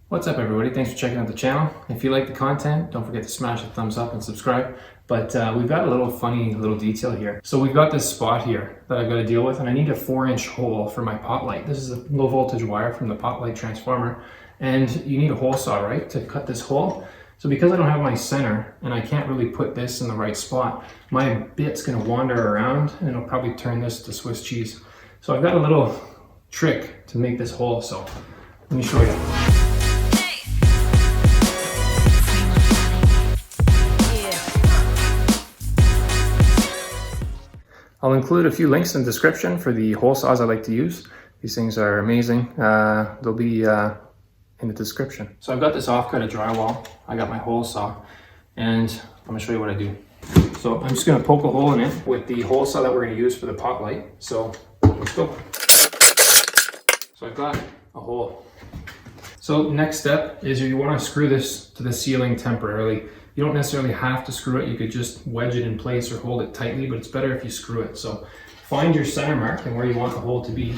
What's up everybody, thanks for checking out the channel. If you like the content, don't forget to smash the thumbs up and subscribe. But we've got a little funny little detail here. So we've got this spot here that I've got to deal with, and I need a 4-inch hole for my pot light. This is a low voltage wire from the pot light transformer, and you need a hole saw, right, to cut this hole. So because I don't have my center and I can't really put this in the right spot, my bit's gonna wander around and it'll probably turn this to Swiss cheese. So I've got a little trick to make this hole, so let me show you. I'll include a few links in the description for the hole saws I like to use. These things are amazing. They'll be in the description. So I've got this offcut of drywall. I got my hole saw, and I'm gonna show you what I do. So I'm just gonna poke a hole in it with the hole saw that we're gonna use for the pot light. So let's go. So I've got a hole. So next step is you wanna screw this to the ceiling temporarily. You don't necessarily have to screw it. You could just wedge it in place or hold it tightly, but it's better if you screw it. So find your center mark and where you want the hole to be.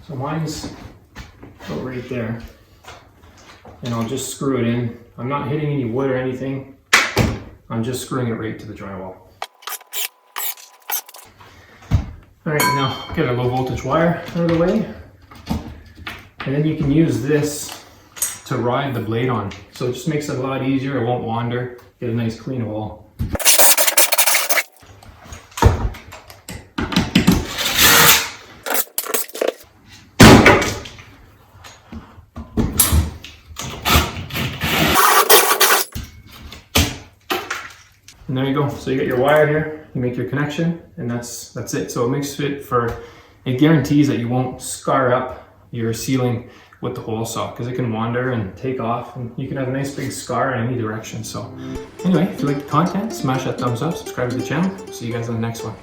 So mine's about right there. And I'll just screw it in. I'm not hitting any wood or anything. I'm just screwing it right to the drywall. All right, now get a low voltage wire out of the way. And then you can use this to ride the blade on. So it just makes it a lot easier. It won't wander. Get a nice clean hole. And there you go. So you get your wire here, you make your connection, and that's it. So it makes it it guarantees that you won't scar up your ceiling with the hole saw, because it can wander and take off, and you can have a nice big scar in any direction. So anyway, if you like the content, smash that thumbs up, subscribe to the channel. See you guys on the next one.